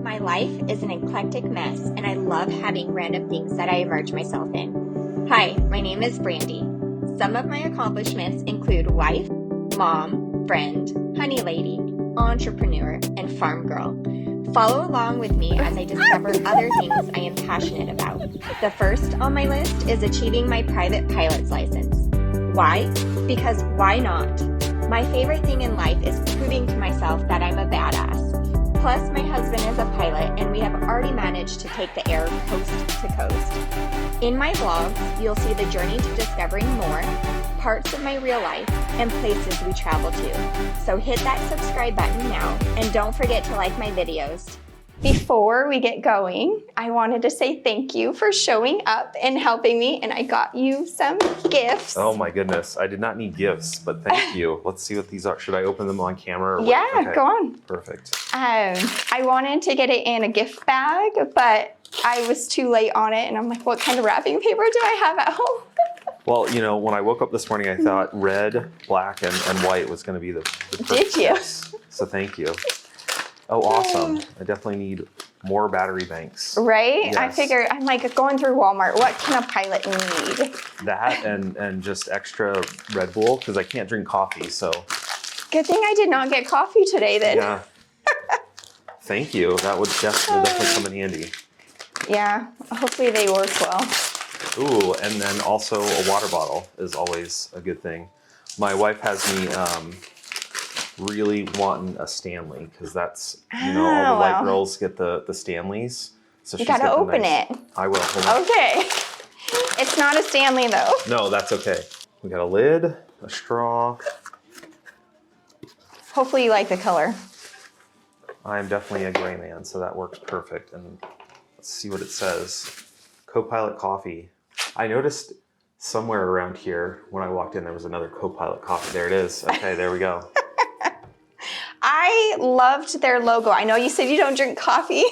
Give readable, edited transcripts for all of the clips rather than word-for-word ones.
My life is an eclectic mess, and I love having random things that I immerse myself in. Hi, my name is Brandy. Some of my accomplishments include wife, mom, friend, honey lady, entrepreneur, and farm girl. Follow along with me as I discover other things I am passionate about. The first on my list is achieving my private pilot's license. Why? Because why not? My favorite thing in life is proving to myself that I'm a badass. Plus, my husband is a pilot, and we have already managed to take the air coast to coast. In my vlogs, you'll see the journey to discovering more, parts of my real life, and places we travel to. So hit that subscribe button now, and don't forget to like my videos. Before we get going, I wanted to say thank you for showing up and helping me, and I got you some gifts. Oh my goodness, I did not need gifts, but thank you. Let's see what these are. Should I open them on camera? Or yeah, okay. Go on. Perfect. I wanted to get it in a gift bag, but I was too late on it, and I'm like, what kind of wrapping paper do I have at home? Well, you know, when I woke up this morning, I thought red, black, and white was going to be the Did you? choice. So thank you. Oh, awesome. I definitely need more battery banks. Right? Yes. I figured, I'm like going through Walmart, what can a pilot need? That and just extra Red Bull, because I can't drink coffee, so. Good thing I did not get coffee today then. Yeah. Thank you. That would definitely come in handy. Yeah, hopefully they work well. Ooh, and then also a water bottle is always a good thing. My wife has me really wanting a Stanley, because that's, you know, all the white girls get the Stanleys. So you gotta open it. I will. Hold on. Okay. It's not a Stanley though. No, that's okay. We got a lid, a straw. Hopefully you like the color. I'm definitely a gray man, so that works perfect. And let's see what it says. Co-pilot coffee. I noticed somewhere around here when I walked in, there was another co-pilot coffee. There it is. Okay, there we go. I loved their logo. I know you said you don't drink coffee,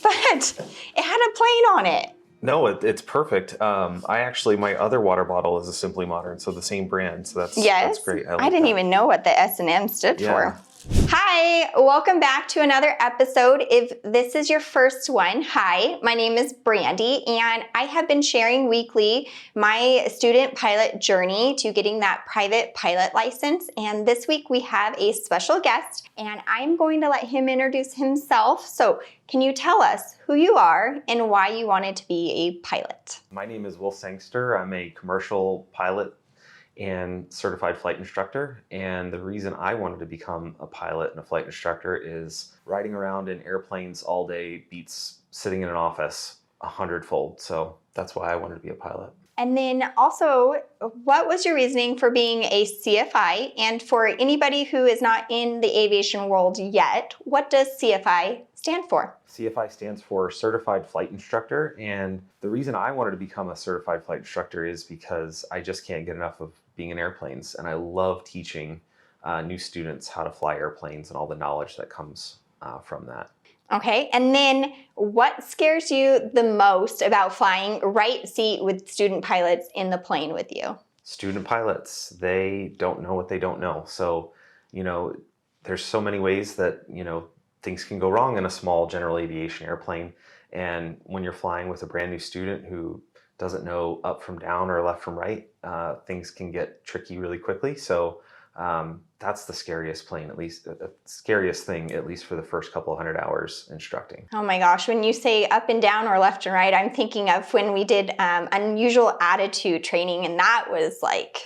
but it had a plane on it. No, it's perfect. My other water bottle is a Simply Modern, so the same brand. So that's great. I didn't even know what the S&M stood for. Hi, welcome back to another episode. If this is your first one, hi, my name is Brandy, and I have been sharing weekly my student pilot journey to getting that private pilot license. And this week we have a special guest, and I'm going to let him introduce himself. So can you tell us who you are and why you wanted to be a pilot? My name is 𝐦𝐨𝐬𝐬. I'm a commercial pilot and certified flight instructor. And the reason I wanted to become a pilot and a flight instructor is riding around in airplanes all day beats sitting in an office 100-fold. So that's why I wanted to be a pilot. And then also, what was your reasoning for being a CFI? And for anybody who is not in the aviation world yet, what does CFI stand for? CFI stands for Certified Flight Instructor. And the reason I wanted to become a certified flight instructor is because I just can't get enough of being in airplanes. And I love teaching new students how to fly airplanes and all the knowledge that comes from that. Okay, and then what scares you the most about flying right seat with student pilots in the plane with you? Student pilots, they don't know what they don't know. So, you know, there's so many ways that, you know, things can go wrong in a small general aviation airplane. And when you're flying with a brand new student who doesn't know up from down or left from right, things can get tricky really quickly. So that's the scariest plane, at least the scariest thing, at least for the first couple 100 hours instructing. Oh my gosh, when you say up and down or left and right, I'm thinking of when we did unusual attitude training, and that was like,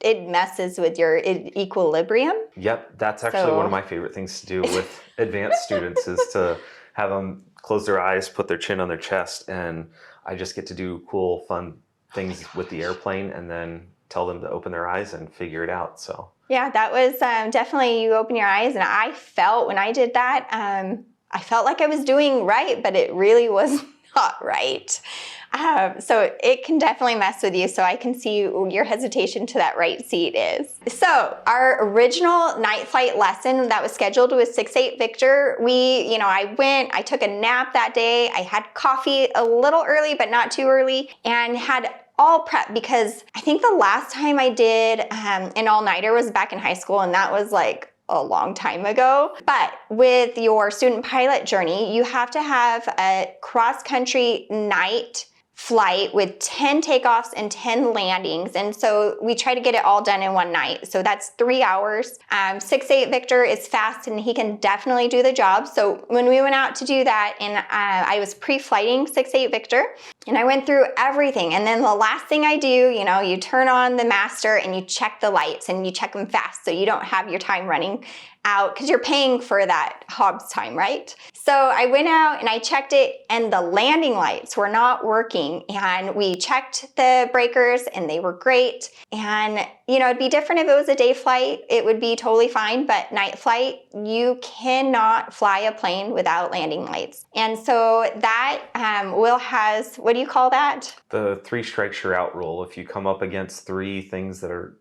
it messes with your equilibrium. Yep, that's actually one of my favorite things to do with advanced students is to have them close their eyes, put their chin on their chest, and I just get to do cool, fun things with the airplane and then tell them to open their eyes and figure it out. So yeah, that was definitely, you open your eyes, and I felt when I did that, I felt like I was doing right, but it really was not right. So it can definitely mess with you. So I can see your hesitation to that right seat is. So our original night flight lesson that was scheduled was 6-8 Victor. I took a nap that day. I had coffee a little early, but not too early, and had all prep because I think the last time I did an all-nighter was back in high school, and that was like a long time ago. But with your student pilot journey, you have to have a cross-country night flight with 10 takeoffs and 10 landings. And so we try to get it all done in one night. So that's 3 hours. 6'8" Victor is fast and he can definitely do the job. So when we went out to do that, and I was pre-flighting 6'8" Victor, and I went through everything. And then the last thing I do, you turn on the master and you check the lights and you check them fast so you don't have your time running out because you're paying for that Hobbs time, right? So I went out and I checked it and the landing lights were not working, and we checked the breakers and they were great. And it'd be different if it was a day flight, it would be totally fine, but night flight, you cannot fly a plane without landing lights. And so that Will has, what do you call that? The 3 strikes you're out rule. If you come up against 3 things that are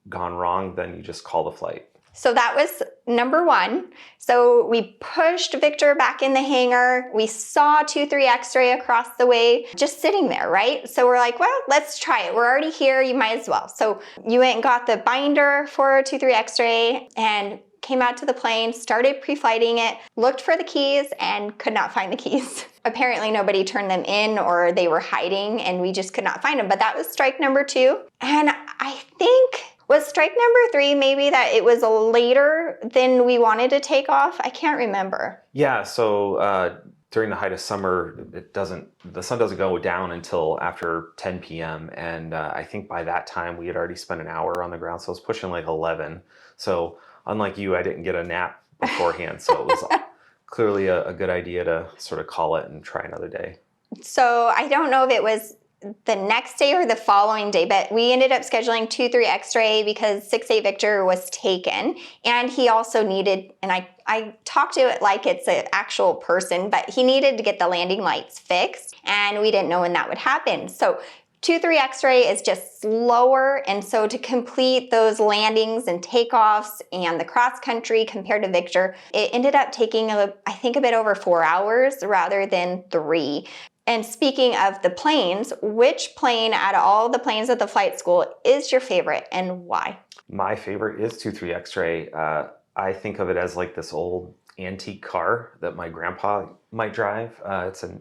gone wrong, then you just call the flight. So that was number 1. So we pushed Victor back in the hangar. We saw 2-3 X-ray across the way, just sitting there, right? So we're like, well, let's try it. We're already here, you might as well. So you went and got the binder for 2-3 X-ray and came out to the plane, started pre-flighting it, looked for the keys and could not find the keys. Apparently nobody turned them in or they were hiding and we just could not find them. But that was strike number 2. And I think, was strike number 3 maybe that it was later than we wanted to take off? I can't remember. Yeah, so during the height of summer, the sun doesn't go down until after 10 p.m. And I think by that time we had already spent an hour on the ground, so it was pushing like 11. So unlike you, I didn't get a nap beforehand, so it was clearly a good idea to sort of call it and try another day. So I don't know if it was the next day or the following day, but we ended up scheduling 2-3 X-ray because 6'8" Victor was taken, and he also needed, and I talked to it like it's an actual person, but he needed to get the landing lights fixed, and we didn't know when that would happen. So 2-3 X-ray is just slower, and so to complete those landings and takeoffs and the cross country compared to Victor, it ended up taking, I think, a bit over 4 hours rather than 3. And speaking of the planes, which plane out of all the planes at the flight school is your favorite and why? My favorite is 2-3 X-ray. I think of it as like this old antique car that my grandpa might drive. It's a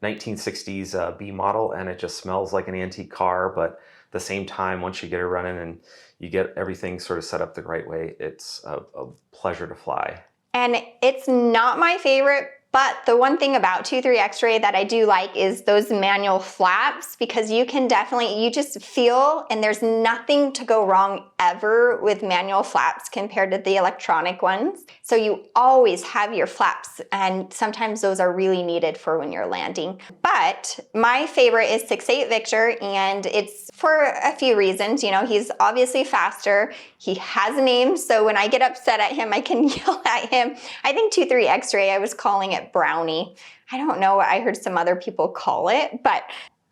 1960s B model, and it just smells like an antique car, but at the same time, once you get it running and you get everything sort of set up the right way, it's a pleasure to fly. And it's not my favorite, but the one thing about 2-3 X-ray that I do like is those manual flaps, because you can definitely, you just feel, and there's nothing to go wrong ever with manual flaps compared to the electronic ones. So you always have your flaps, and sometimes those are really needed for when you're landing. But my favorite is 6'8" Victor, and it's for a few reasons. He's obviously faster. He has a name, so when I get upset at him, I can yell at him. I think 2-3 X-ray, I was calling it Brownie. I don't know what I heard some other people call it, but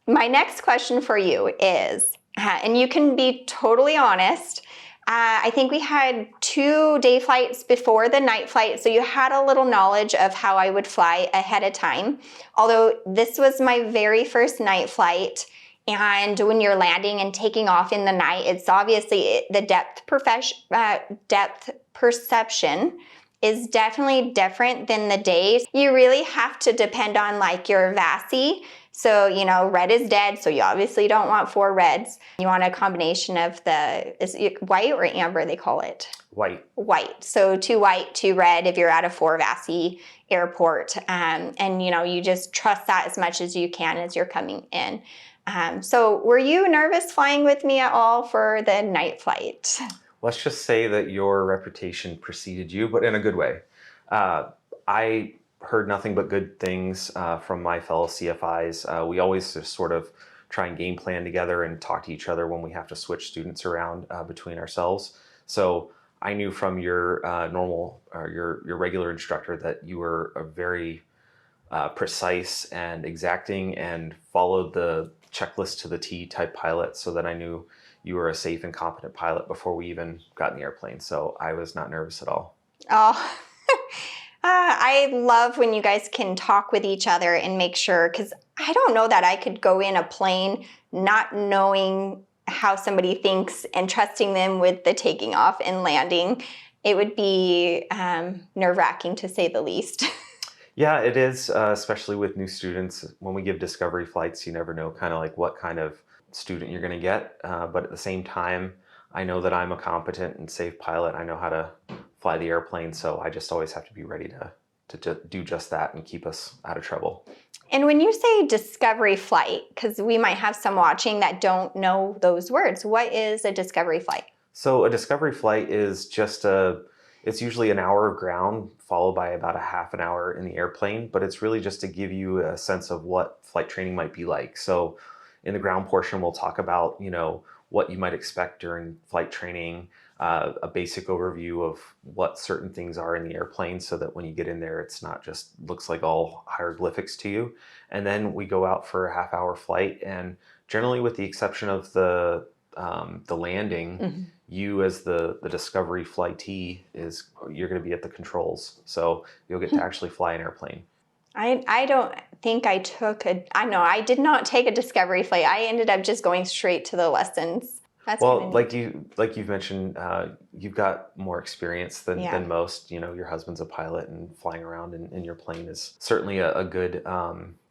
my next question for you is, and you can be totally honest, I think we had 2 day flights before the night flight, so you had a little knowledge of how I would fly ahead of time. Although this was my very first night flight, and when you're landing and taking off in the night, it's obviously the depth perception is definitely different than the days. You really have to depend on like your VASI. So, red is dead, so you obviously don't want 4 reds. You want a combination of is it white or amber they call it? White. White. So 2 white, 2 red if you're at a 4 VASI airport. And you just trust that as much as you can as you're coming in. So were you nervous flying with me at all for the night flight? Let's just say that your reputation preceded you, but in a good way. I heard nothing but good things from my fellow CFIs. We always just sort of try and game plan together and talk to each other when we have to switch students around between ourselves. So I knew from your your regular instructor that you were a very precise and exacting and followed the checklist to the T type pilot, so that I knew you were a safe and competent pilot before we even got in the airplane. So I was not nervous at all. Oh, I love when you guys can talk with each other and make sure, because I don't know that I could go in a plane not knowing how somebody thinks and trusting them with the taking off and landing. it would be nerve-wracking to say the least. Yeah, it is, especially with new students. When we give discovery flights, you never know kind of like what kind of student you're going to get. But at the same time, I know that I'm a competent and safe pilot. I know how to fly the airplane, so I just always have to be ready to do just that and keep us out of trouble. And when you say discovery flight, because we might have some watching that don't know those words, what is a discovery flight? So a discovery flight is just it's usually an hour of ground followed by about a half an hour in the airplane, but it's really just to give you a sense of what flight training might be like. So in the ground portion, we'll talk about, what you might expect during flight training, a basic overview of what certain things are in the airplane so that when you get in there, it's not just looks like all hieroglyphics to you. And then we go out for a half-hour flight, and generally with the exception of the landing, Mm-hmm. you as the discovery flightee you're going to be at the controls, so you'll get to actually fly an airplane. I don't think I took I did not take a discovery flight. I ended up just going straight to the lessons. That's Well, like you've mentioned, you've got more experience than most. Your husband's a pilot, and flying around in your plane is certainly a good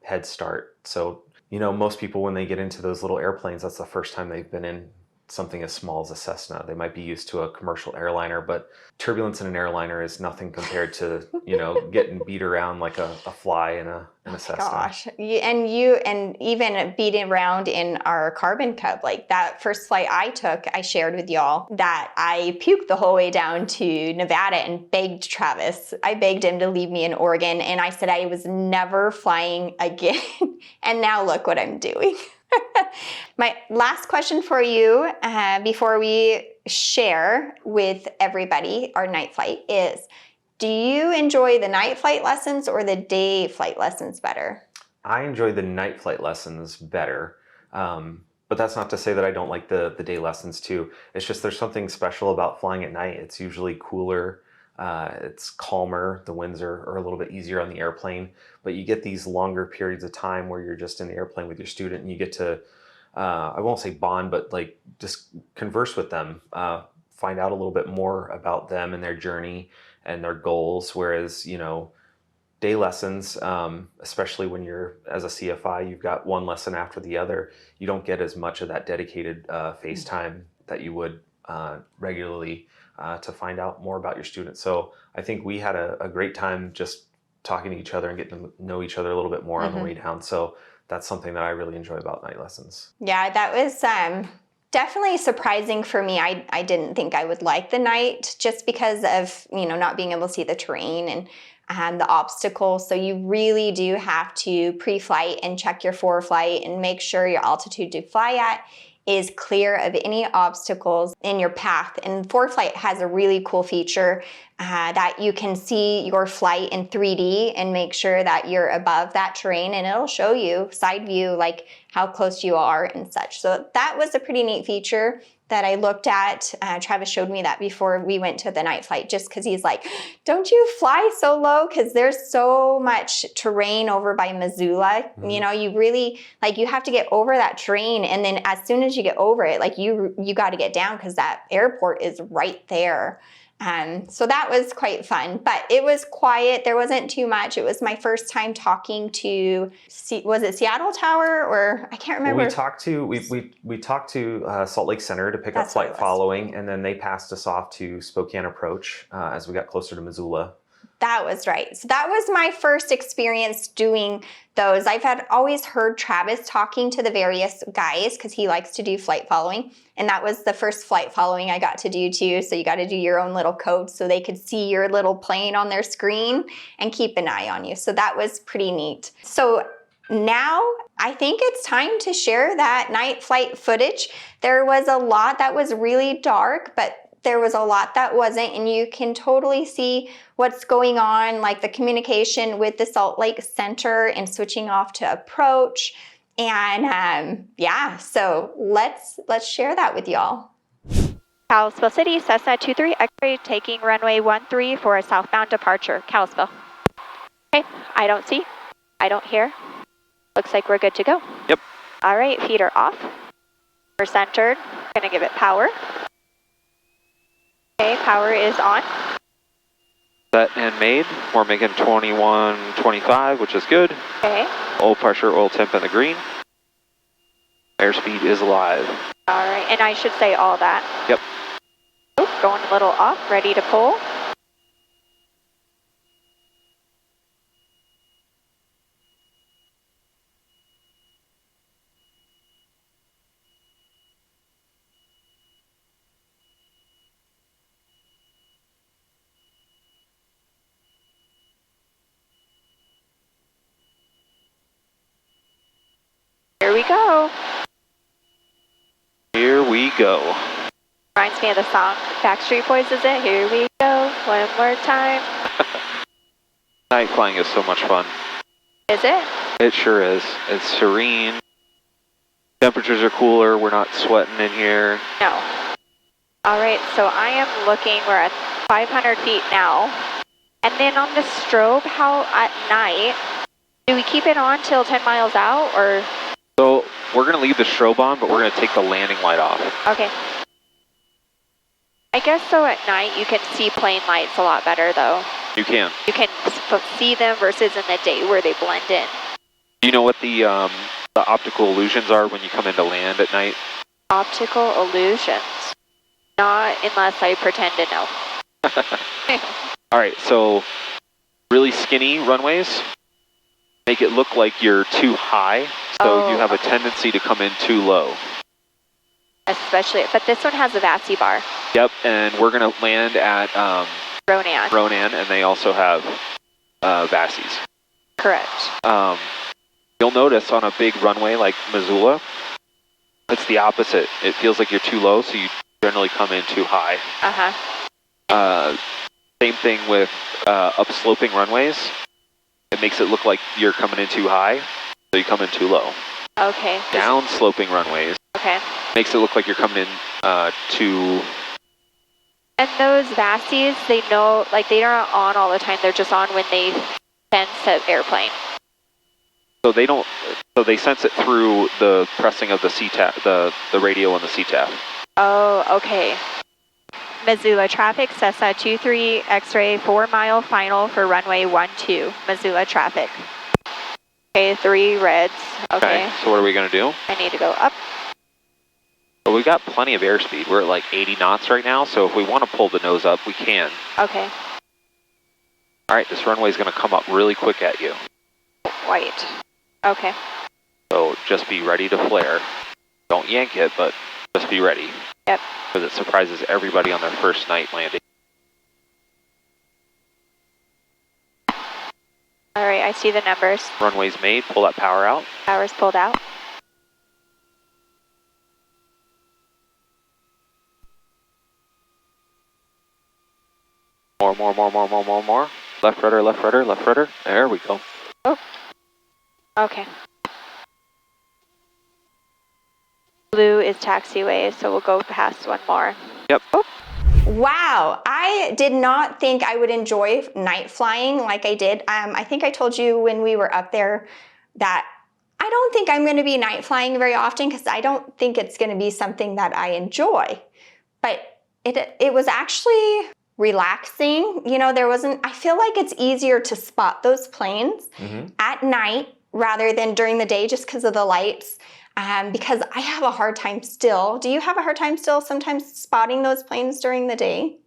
head start. So, most people, when they get into those little airplanes, that's the first time they've been in something as small as a Cessna. They might be used to a commercial airliner, but turbulence in an airliner is nothing compared to, getting beat around like a fly in a Cessna. Gosh, and even beating around in our Carbon Cub, like that first flight I took, I shared with y'all that I puked the whole way down to Nevada and begged Travis. I begged him to leave me in Oregon, and I said I was never flying again. And now look what I'm doing. My last question for you before we share with everybody our night flight is, do you enjoy the night flight lessons or the day flight lessons better? I enjoy the night flight lessons better, but that's not to say that I don't like the day lessons too. It's just there's something special about flying at night. It's usually cooler. It's calmer. The winds are a little bit easier on the airplane, but you get these longer periods of time where you're just in the airplane with your student, and you get to, I won't say bond, but like just converse with them, find out a little bit more about them and their journey and their goals. Whereas, day lessons, especially when you're as a CFI, you've got one lesson after the other. You don't get as much of that dedicated face time that you would regularly to find out more about your students. So I think we had a great time just talking to each other and getting to know each other a little bit more on the way down. So that's something that I really enjoy about night lessons. Yeah, that was definitely surprising for me. I didn't think I would like the night just because of, not being able to see the terrain and the obstacles. So you really do have to pre-flight and check your fore-flight and make sure your altitude to fly at is clear of any obstacles in your path. And fore-flight has a really cool feature that you can see your flight in 3D and make sure that you're above that terrain, and it'll show you side view like how close you are and such. So that was a pretty neat feature that I looked at. Travis showed me that before we went to the night flight, just because he's like, don't you fly so low? Because there's so much terrain over by Missoula. You really, you have to get over that terrain. And then as soon as you get over it, you got to get down because that airport is right there. So that was quite fun, but it was quiet. There wasn't too much. It was my first time talking to, was it Seattle Tower, or I can't remember. Well, we talked to Salt Lake Center to pick up flight following, and then they passed us off to Spokane Approach as we got closer to Missoula. That was right. So that was my first experience doing those. I've always heard Travis talking to the various guys because he likes to do flight following. And that was the first flight following I got to do too. So you got to do your own little code so they could see your little plane on their screen and keep an eye on you. So that was pretty neat. So now I think it's time to share that night flight footage. There was a lot that was really dark, but there was a lot that wasn't, and you can totally see what's going on, like the communication with the Salt Lake Center and switching off to approach. And so let's share that with y'all. Kalispell City, Cessna 23 X-ray taking runway 13 for a southbound departure. Kalispell. Okay, I don't see, I don't hear. Looks like we're good to go. Yep. All right, feet are off. We're centered. Gonna give it power. Okay, power is on. Set and made. We're making 21.25, which is good. Okay. Oil pressure, oil temp in the green. Airspeed is live. All right, and I should say all that. Yep. Oop, going a little off, ready to pull. Here we go. Here we go. Reminds me of the song Backstreet Boys, is it? Here we go, one more time. Night flying is so much fun. Is it? It sure is. It's serene. Temperatures are cooler. We're not sweating in here. No. All right, so I am looking, we're at 500 feet now. And then on the strobe, how at night, do we keep it on till 10 miles out or? So we're going to leave the strobe on, but we're going to take the landing light off. Okay. I guess so at night you can see plane lights a lot better though. You can. You can see them versus in the day where they blend in. Do you know what the optical illusions are when you come into land at night? Optical illusions. Not unless I pretend to know. All right, so really skinny runways make it look like you're too high, so you have a tendency to come in too low. Especially, but this one has a VASI bar. Yep, and we're going to land at Ronan, and they also have VASIs. Correct. You'll notice on a big runway like Missoula, it's the opposite. It feels like you're too low, so you generally come in too high. Same thing with upsloping runways. It makes it look like you're coming in too high, so you come in too low. Okay. Downsloping runways. Okay. Makes it look like you're coming in too... And those VASIs, they know, like they aren't on all the time. They're just on when they sense an airplane. So they don't, so they sense it through the pressing of the CTAF, the radio on the CTAF. Oh, okay. Missoula traffic, Cessna 23 X-ray 4 mile final for runway 12, Missoula traffic. Okay, 3 reds, okay. So what are we gonna do? I need to go up. Well, we've got plenty of airspeed. We're at like 80 knots right now, so if we want to pull the nose up, we can. Okay. All right, this runway is gonna come up really quick at you. White. Okay. So just be ready to flare. Don't yank it, but just be ready. Yep. Because it surprises everybody on their first night landing. All right, I see the numbers. Runway's made, pull that power out. Power's pulled out. More. Left rudder, left rudder, left rudder. There we go. Oh. Okay. Blue is taxiway, so we'll go past one more. Yep. Oh. Wow, I did not think I would enjoy night flying like I did. I think I told you when we were up there that I don't think I'm going to be night flying very often because I don't think it's going to be something that I enjoy. But it was actually relaxing. You know, I feel like it's easier to spot those planes at night rather than during the day just because of the lights. Because I have a hard time still. Do you have a hard time still sometimes spotting those planes during the day?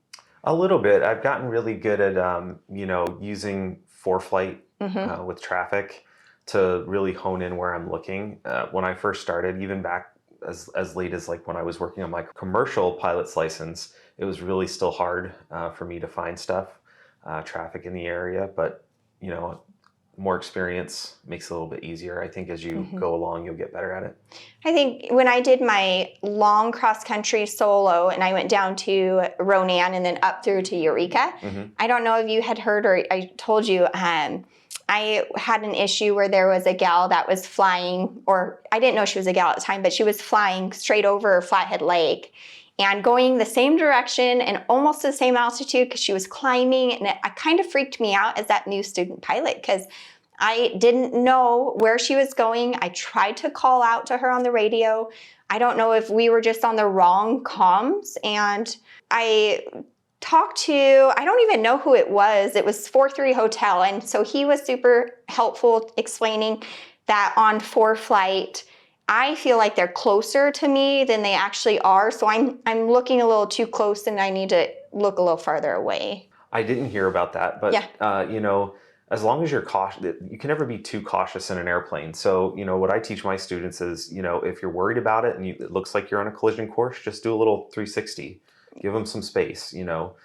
A little bit. I've gotten really good at, using ForeFlight with traffic to really hone in where I'm looking. When I first started, even back as late as like when I was working on my commercial pilot's license, it was really still hard for me to find stuff, traffic in the area. But, more experience makes it a little bit easier. I think as you go along, you'll get better at it. I think when I did my long cross-country solo and I went down to Ronan and then up through to Eureka, I don't know if you had heard or I told you, I had an issue where there was a gal that was flying, or I didn't know she was a gal at the time, but she was flying straight over Flathead Lake and going the same direction and almost the same altitude because she was climbing, and it kind of freaked me out as that new student pilot because I didn't know where she was going. I tried to call out to her on the radio. I don't know if we were just on the wrong comms, and I talked to, I don't even know who it was 4-3 Hotel. And so he was super helpful explaining that on ForeFlight, I feel like they're closer to me than they actually are. So I'm looking a little too close and I need to look a little farther away. I didn't hear about that, but yeah. You know, as long as you're cautious, you can never be too cautious in an airplane. So, you know, what I teach my students is, you know, if you're worried about it and it looks like you're on a collision course, just do a little 360. Give them some space, you know.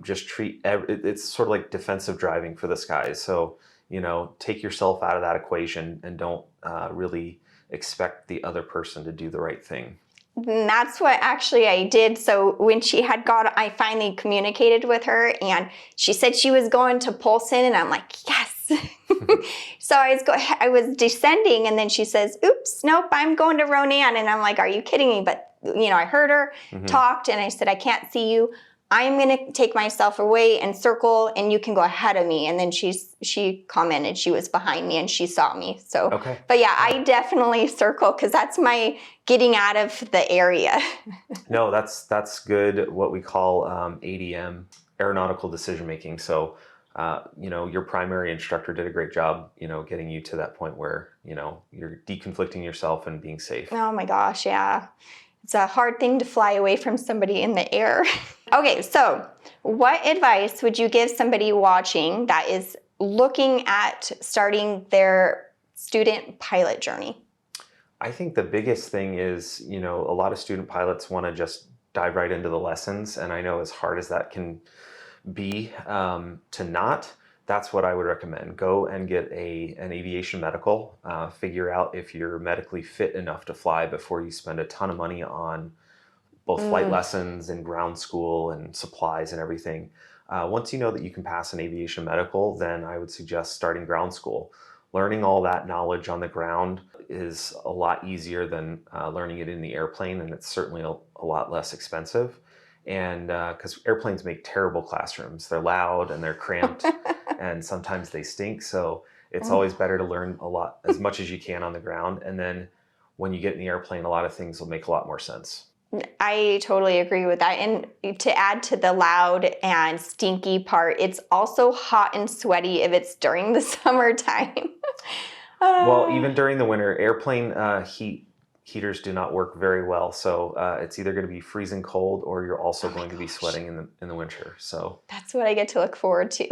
Just treat it's sort of like defensive driving for the skies. So, you know, take yourself out of that equation and don't really expect the other person to do the right thing. And that's what actually I did. So when she had I finally communicated with her and she said she was going to Polson and I'm like, yes. So I was descending and then she says, oops, nope, I'm going to Ronan. And I'm like, are you kidding me? But you know, I heard her, talked, and I said, I can't see you. I'm going to take myself away and circle and you can go ahead of me. And then she commented she was behind me and she saw me. So, okay. But yeah, I definitely circle because that's my getting out of the area. No, that's good. What we call ADM, aeronautical decision making. So, you know, your primary instructor did a great job, you know, getting you to that point where, you know, you're deconflicting yourself and being safe. Oh my gosh, yeah. It's a hard thing to fly away from somebody in the air. Okay, so what advice would you give somebody watching that is looking at starting their student pilot journey? I think the biggest thing is, you know, a lot of student pilots want to just dive right into the lessons. And I know as hard as that can be to not, that's what I would recommend. Go and get an aviation medical, figure out if you're medically fit enough to fly before you spend a ton of money on both flight lessons and ground school and supplies and everything. Once you know that you can pass an aviation medical, then I would suggest starting ground school. Learning all that knowledge on the ground is a lot easier than learning it in the airplane, and it's certainly a lot less expensive. And because airplanes make terrible classrooms. They're loud and they're cramped and sometimes they stink. So it's always better to learn as much as you can on the ground. And then when you get in the airplane, a lot of things will make a lot more sense. I totally agree with that. And to add to the loud and stinky part, it's also hot and sweaty if it's during the summertime. Well, even during the winter, airplane heaters do not work very well. So it's either going to be freezing cold or you're also going to be sweating in the winter. So that's what I get to look forward to.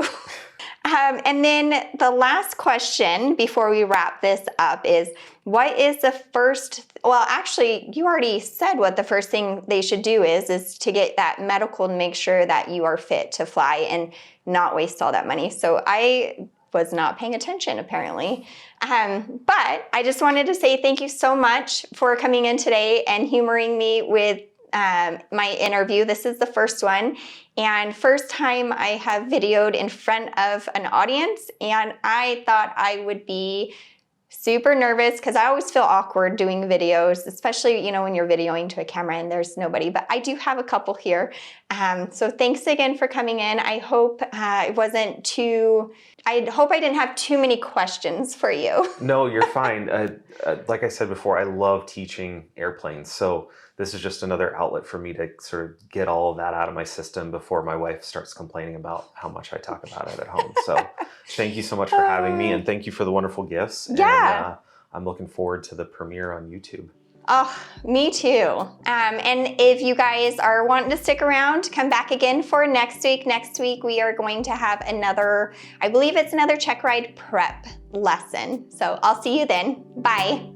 And then the last question before we wrap this up is, what is the first, well, actually, you already said what the first thing they should do is to get that medical to make sure that you are fit to fly and not waste all that money. So I was not paying attention, apparently. But I just wanted to say thank you so much for coming in today and humoring me with my interview. This is the first one and first time I have videoed in front of an audience, and I thought I would be super nervous because I always feel awkward doing videos, especially, you know, when you're videoing to a camera and there's nobody, but I do have a couple here. So thanks again for coming in. I hope I hope I didn't have too many questions for you. No, you're fine. Like I said before, I love teaching airplanes. So this is just another outlet for me to sort of get all of that out of my system before my wife starts complaining about how much I talk about it at home. So thank you so much for having me, and thank you for the wonderful gifts. Yeah. And, I'm looking forward to the premiere on YouTube. Oh, me too. And if you guys are wanting to stick around, come back again for next week. Next week, we are going to have another, I believe it's another CheckRide prep lesson. So I'll see you then. Bye.